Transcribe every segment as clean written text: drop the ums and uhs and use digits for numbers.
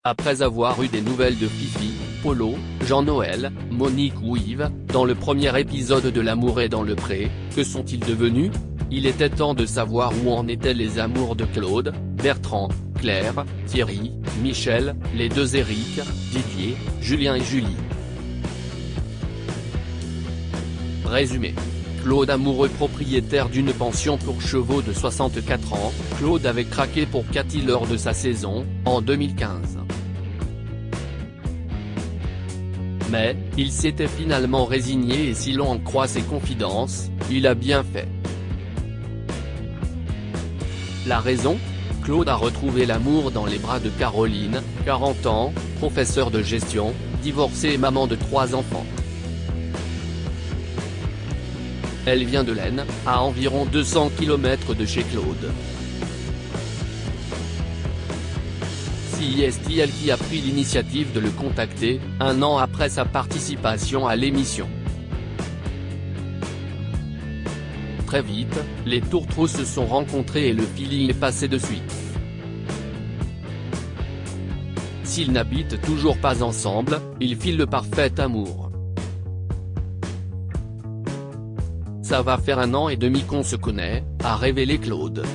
Après avoir eu des nouvelles de Fifi, Polo, Jean-Noël, Monique ou Yves, dans le premier épisode de L'amour est dans le pré, que sont-ils devenus? Il était temps de savoir où en étaient les amours de Claude, Bertrand, Claire, Thierry, Michel, les deux Éric, Didier, Julien et Julie. Résumé. Claude amoureux propriétaire d'une pension pour chevaux de 64 ans, Claude avait craqué pour Cathy lors de sa saison, en 2015. Mais, il s'était finalement résigné et si l'on en croit ses confidences, il a bien fait. La raison? Claude a retrouvé l'amour dans les bras de Caroline, 40 ans, professeure de gestion, divorcée et maman de 3 enfants. Elle vient de l'Aisne, à environ 200 km de chez Claude. C'est elle qui a pris l'initiative de le contacter, un an après sa participation à l'émission. Très vite, les tourtereaux se sont rencontrés et le feeling est passé de suite. S'ils n'habitent toujours pas ensemble, ils filent le parfait amour. Ça va faire 1 an et demi qu'on se connaît, a révélé Claude.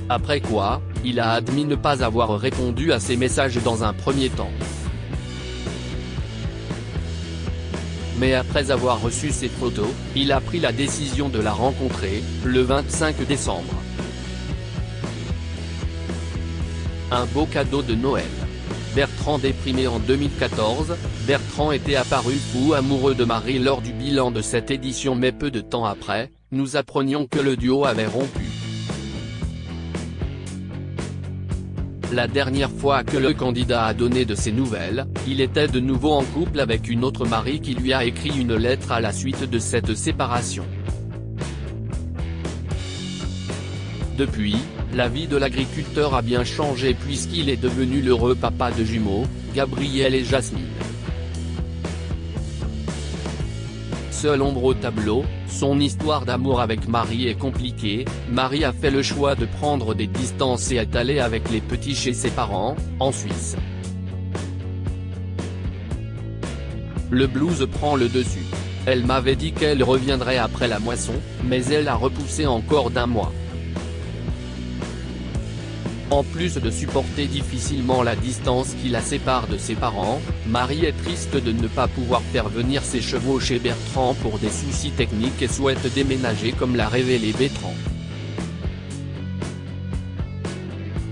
Après quoi, il a admis ne pas avoir répondu à ses messages dans un premier temps. Mais après avoir reçu ses photos, il a pris la décision de la rencontrer, le 25 décembre. Un beau cadeau de Noël. Bertrand déprimé en 2014, Bertrand était apparu fou amoureux de Marie lors du bilan de cette édition mais peu de temps après, nous apprenions que le duo avait rompu. La dernière fois que le candidat a donné de ses nouvelles, il était de nouveau en couple avec une autre Marie qui lui a écrit une lettre à la suite de cette séparation. Depuis, la vie de l'agriculteur a bien changé puisqu'il est devenu l'heureux papa de jumeaux, Gabriel et Jasmine. Seule ombre au tableau, son histoire d'amour avec Marie est compliquée. Marie a fait le choix de prendre des distances et est allée avec les petits chez ses parents, en Suisse. Le blues prend le dessus. Elle m'avait dit qu'elle reviendrait après la moisson, mais elle a repoussé encore d'1 mois. En plus de supporter difficilement la distance qui la sépare de ses parents, Marie est triste de ne pas pouvoir faire venir ses chevaux chez Bertrand pour des soucis techniques et souhaite déménager comme l'a révélé Bertrand.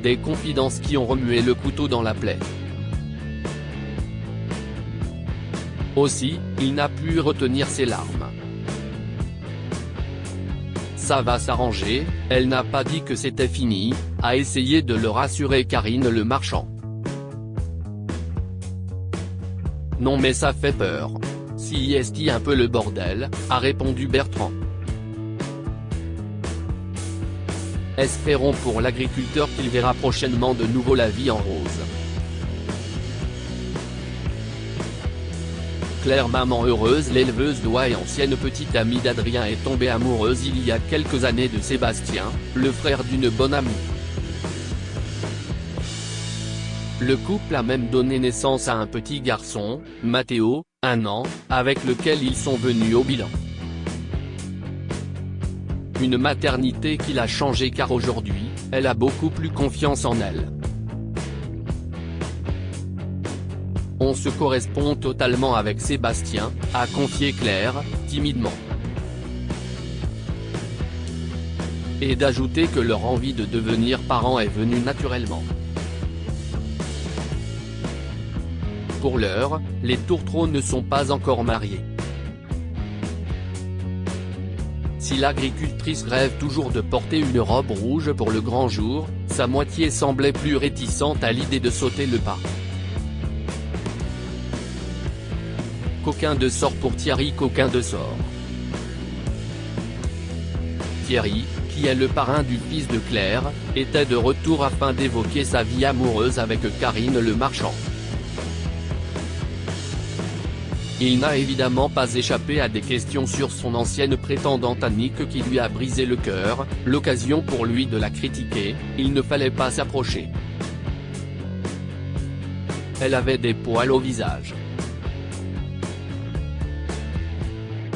Des confidences qui ont remué le couteau dans la plaie. Aussi, il n'a pu retenir ses larmes. Ça va s'arranger, elle n'a pas dit que c'était fini, a essayé de le rassurer Karine Le Marchand. Non mais ça fait peur. C'est un peu le bordel, a répondu Bertrand. Espérons pour l'agriculteur qu'il verra prochainement de nouveau la vie en rose. Claire maman heureuse. L'éleveuse d'oies et ancienne petite amie d'Adrien est tombée amoureuse il y a quelques années de Sébastien, le frère d'une bonne amie. Le couple a même donné naissance à un petit garçon, Mathéo, 1 an, avec lequel ils sont venus au bilan. Une maternité qui l'a changée car aujourd'hui, elle a beaucoup plus confiance en elle. On se correspond totalement avec Sébastien, a confié Claire, timidement. Et d'ajouter que leur envie de devenir parents est venue naturellement. Pour l'heure, les tourtereaux ne sont pas encore mariés. Si l'agricultrice rêve toujours de porter une robe rouge pour le grand jour, sa moitié semblait plus réticente à l'idée de sauter le pas. Coquin de sort pour Thierry. Coquin de sort. Thierry, qui est le parrain du fils de Claire, était de retour afin d'évoquer sa vie amoureuse avec Karine Le Marchand. Il n'a évidemment pas échappé à des questions sur son ancienne prétendante Annick qui lui a brisé le cœur, l'occasion pour lui de la critiquer, il ne fallait pas s'approcher. Elle avait des poils au visage.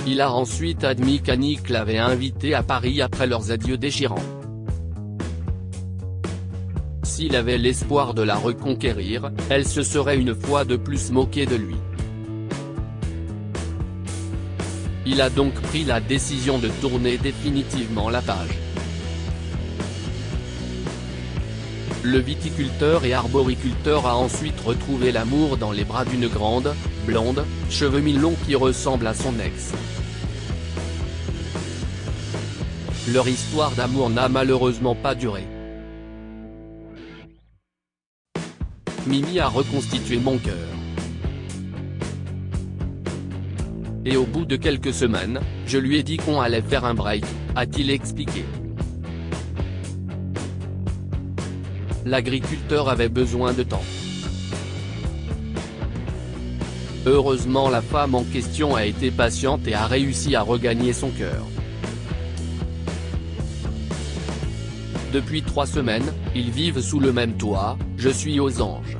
Il a ensuite admis qu'Annick l'avait invité à Paris après leurs adieux déchirants. S'il avait l'espoir de la reconquérir, elle se serait une fois de plus moquée de lui. Il a donc pris la décision de tourner définitivement la page. Le viticulteur et arboriculteur a ensuite retrouvé l'amour dans les bras d'une grande, blonde, cheveux mi-longs qui ressemble à son ex. Leur histoire d'amour n'a malheureusement pas duré. Mimi a reconstitué mon cœur. Et au bout de quelques semaines, je lui ai dit qu'on allait faire un break, a-t-il expliqué. L'agriculteur avait besoin de temps. Heureusement la femme en question a été patiente et a réussi à regagner son cœur. Depuis 3 semaines, ils vivent sous le même toit, je suis aux anges.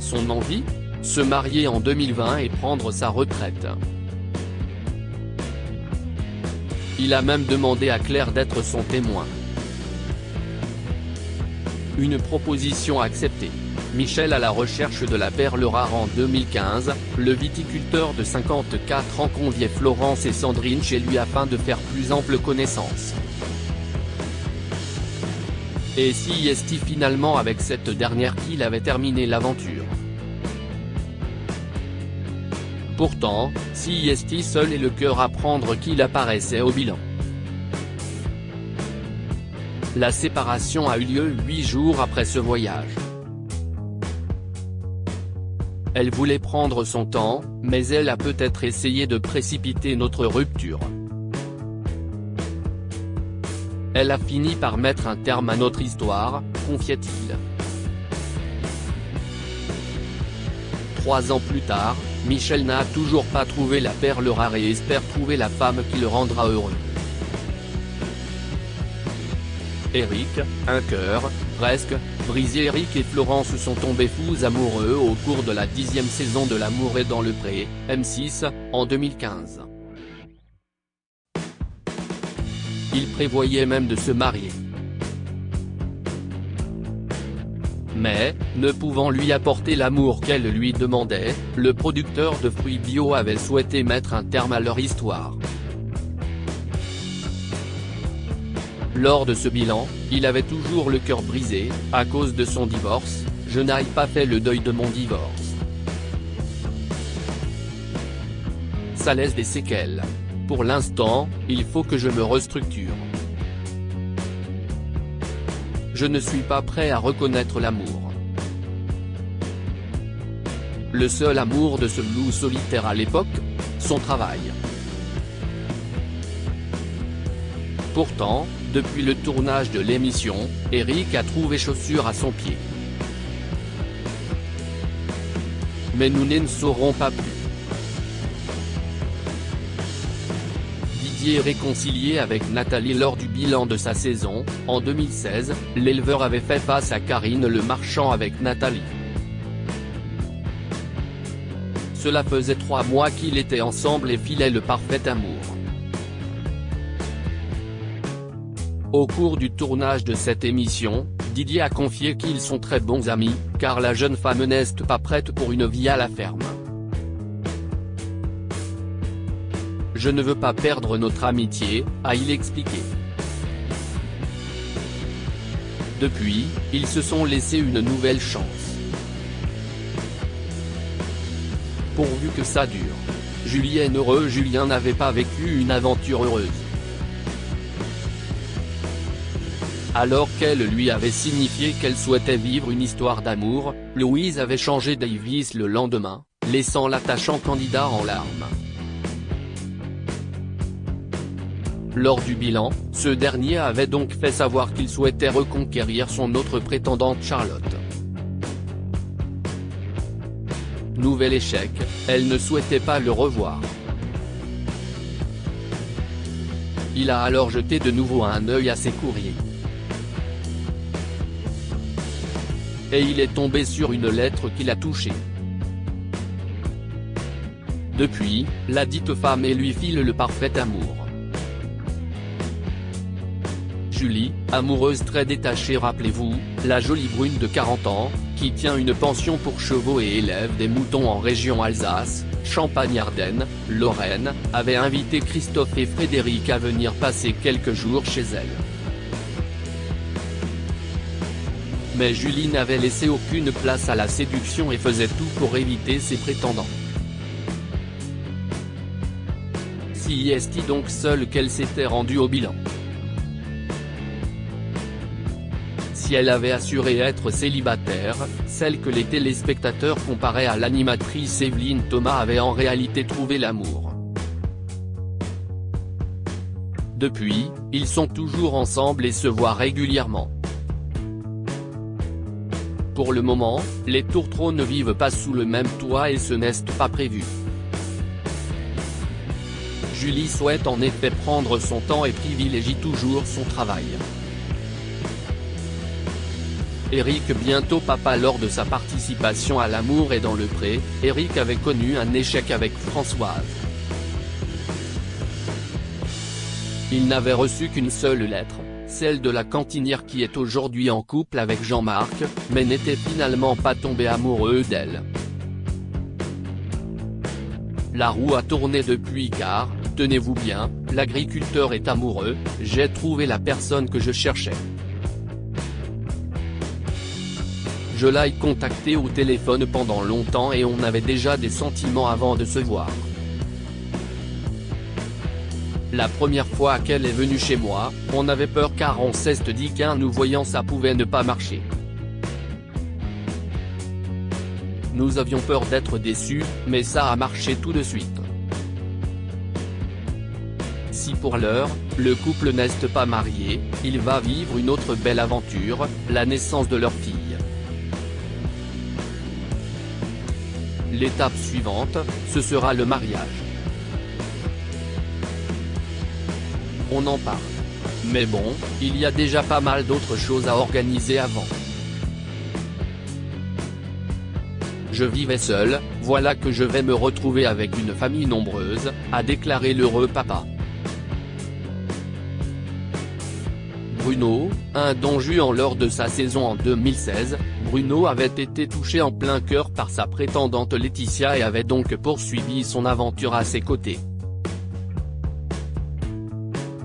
Son envie ? Se marier en 2020 et prendre sa retraite. Il a même demandé à Claire d'être son témoin. Une proposition acceptée. Michel à la recherche de la perle rare. En 2015, le viticulteur de 54 ans conviait Florence et Sandrine chez lui afin de faire plus ample connaissance. Et si est-il finalement avec cette dernière qu'il avait terminé l'aventure? Pourtant, si est-il seul et le cœur à prendre qu'il apparaissait au bilan. La séparation a eu lieu 8 jours après ce voyage. Elle voulait prendre son temps, mais elle a peut-être essayé de précipiter notre rupture. Elle a fini par mettre un terme à notre histoire, confiait-il. 3 ans plus tard, Michel n'a toujours pas trouvé la perle rare et espère trouver la femme qui le rendra heureux. Eric, un cœur, presque, brisé. Eric et Florence sont tombés fous amoureux au cours de la 10e saison de L'amour est dans le pré, M6, en 2015. Ils prévoyaient même de se marier. Mais, ne pouvant lui apporter l'amour qu'elle lui demandait, le producteur de fruits bio avait souhaité mettre un terme à leur histoire. Lors de ce bilan, il avait toujours le cœur brisé, à cause de son divorce. Je n'ai pas fait le deuil de mon divorce. Ça laisse des séquelles. Pour l'instant, il faut que je me restructure. Je ne suis pas prêt à reconnaître l'amour. Le seul amour de ce loup solitaire à l'époque, son travail. Pourtant, depuis le tournage de l'émission, Eric a trouvé chaussure à son pied. Mais nous ne saurons pas plus. Didier est réconcilié avec Nathalie lors du bilan de sa saison. En 2016, l'éleveur avait fait face à Karine Le Marchand avec Nathalie. Cela faisait 3 mois qu'ils étaient ensemble et filaient le parfait amour. Au cours du tournage de cette émission, Didier a confié qu'ils sont très bons amis, car la jeune femme n'est pas prête pour une vie à la ferme. Je ne veux pas perdre notre amitié, a-t-il expliqué. Depuis, ils se sont laissés une nouvelle chance. Pourvu que ça dure. Julien heureux. Julien n'avait pas vécu une aventure heureuse. Alors qu'elle lui avait signifié qu'elle souhaitait vivre une histoire d'amour, Louise avait changé Davis le lendemain, laissant l'attachant candidat en larmes. Lors du bilan, ce dernier avait donc fait savoir qu'il souhaitait reconquérir son autre prétendante Charlotte. Nouvel échec, elle ne souhaitait pas le revoir. Il a alors jeté de nouveau un œil à ses courriers. et il est tombé sur une lettre qui l'a touché. Depuis, la dite femme et lui file le parfait amour. Julie, amoureuse très détachée, rappelez-vous, la jolie brune de 40 ans, qui tient une pension pour chevaux et élève des moutons en région Alsace, Champagne-Ardenne, Lorraine, avait invité Christophe et Frédéric à venir passer quelques jours chez elle. Mais Julie n'avait laissé aucune place à la séduction et faisait tout pour éviter ses prétendants. Si est-il donc seule qu'elle s'était rendue au bilan? Si elle avait assuré être célibataire, celle que les téléspectateurs comparaient à l'animatrice Evelyne Thomas avait en réalité trouvé l'amour. Depuis, ils sont toujours ensemble et se voient régulièrement. Pour le moment, les tourtereaux ne vivent pas sous le même toit et ce n'est pas prévu. Julie souhaite en effet prendre son temps et privilégie toujours son travail. Eric, bientôt papa. Lors de sa participation à L'amour est dans le pré, Eric avait connu un échec avec Françoise. Il n'avait reçu qu'une seule lettre, celle de la cantinière qui est aujourd'hui en couple avec Jean-Marc, mais n'était finalement pas tombé amoureux d'elle. La roue a tourné depuis car, tenez-vous bien, l'agriculteur est amoureux, j'ai trouvé la personne que je cherchais. Je l'ai contacté au téléphone pendant longtemps et on avait déjà des sentiments avant de se voir. La première fois qu'elle est venue chez moi, on avait peur car on s'est dit qu'en nous voyant ça pouvait ne pas marcher. Nous avions peur d'être déçus, mais ça a marché tout de suite. Si pour l'heure, le couple n'est pas marié, il va vivre une autre belle aventure, la naissance de leur fille. L'étape suivante, ce sera le mariage. On en parle. Mais bon, il y a déjà pas mal d'autres choses à organiser avant. Je vivais seul, voilà que je vais me retrouver avec une famille nombreuse, a déclaré l'heureux papa. Bruno, un don Juan lors de sa saison en 2016, Bruno avait été touché en plein cœur par sa prétendante Laetitia et avait donc poursuivi son aventure à ses côtés.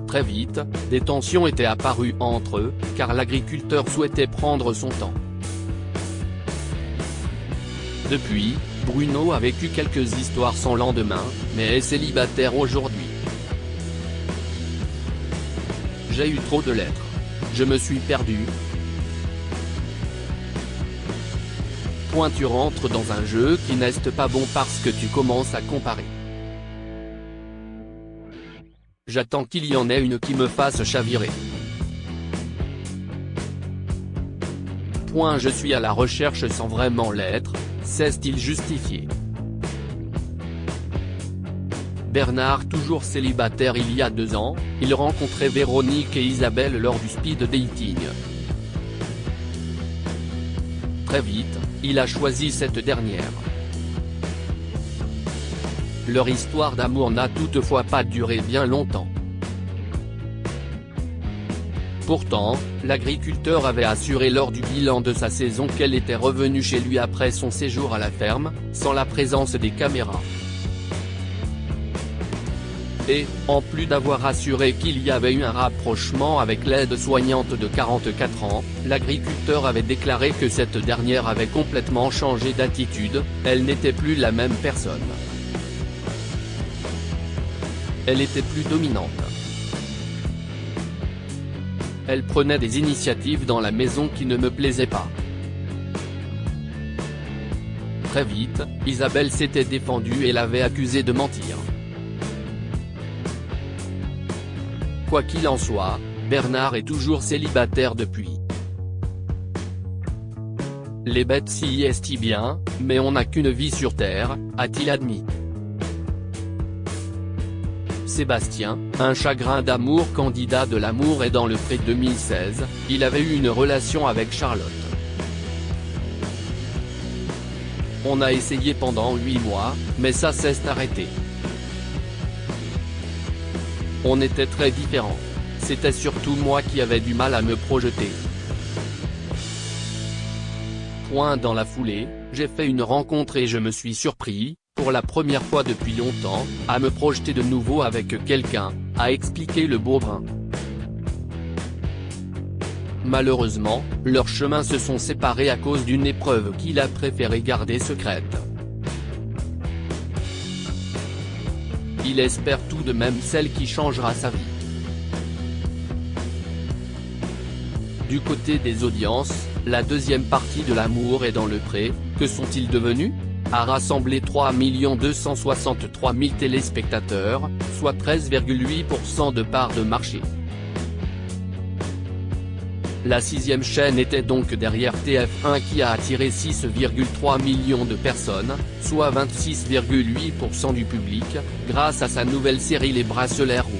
Très vite, des tensions étaient apparues entre eux, car l'agriculteur souhaitait prendre son temps. Depuis, Bruno a vécu quelques histoires sans lendemain, mais est célibataire aujourd'hui. J'ai eu trop de lettres. Je me suis perdu. Tu rentres dans un jeu qui n'est pas bon parce que tu commences à comparer. J'attends qu'il y en ait une qui me fasse chavirer. Je suis à la recherche sans vraiment l'être, s'est-il justifié. Bernard, toujours célibataire il y a 2 ans, il rencontrait Véronique et Isabelle lors du speed dating. Très vite, il a choisi cette dernière. Leur histoire d'amour n'a toutefois pas duré bien longtemps. Pourtant, l'agriculteur avait assuré lors du bilan de sa saison qu'elle était revenue chez lui après son séjour à la ferme, sans la présence des caméras. Et, en plus d'avoir assuré qu'il y avait eu un rapprochement avec l'aide-soignante de 44 ans, l'agriculteur avait déclaré que cette dernière avait complètement changé d'attitude, elle n'était plus la même personne. Elle était plus dominante. Elle prenait des initiatives dans la maison qui ne me plaisaient pas. Très vite, Isabelle s'était défendue et l'avait accusé de mentir. Quoi qu'il en soit, Bernard est toujours célibataire depuis. Les bêtes s'y est bien, mais on n'a qu'une vie sur Terre, a-t-il admis. Sébastien, un chagrin d'amour candidat de L'amour est dans le pré 2016, il avait eu une relation avec Charlotte. On a essayé pendant 8 mois, mais ça s'est arrêté. On était très différents. C'était surtout moi qui avais du mal à me projeter. Dans la foulée, j'ai fait une rencontre et je me suis surpris, pour la première fois depuis longtemps, à me projeter de nouveau avec quelqu'un, a expliqué le Beaubrun. Malheureusement, leurs chemins se sont séparés à cause d'une épreuve qu'il a préféré garder secrète. Il espère tout de même celle qui changera sa vie. Du côté des audiences, la deuxième partie de L'amour est dans le pré, que sont-ils devenus?, a rassemblé 3 263 000 téléspectateurs, soit 13,8% de part de marché. La sixième chaîne était donc derrière TF1 qui a attiré 6,3 millions de personnes, soit 26,8% du public, grâce à sa nouvelle série Les Bracelets Rouges.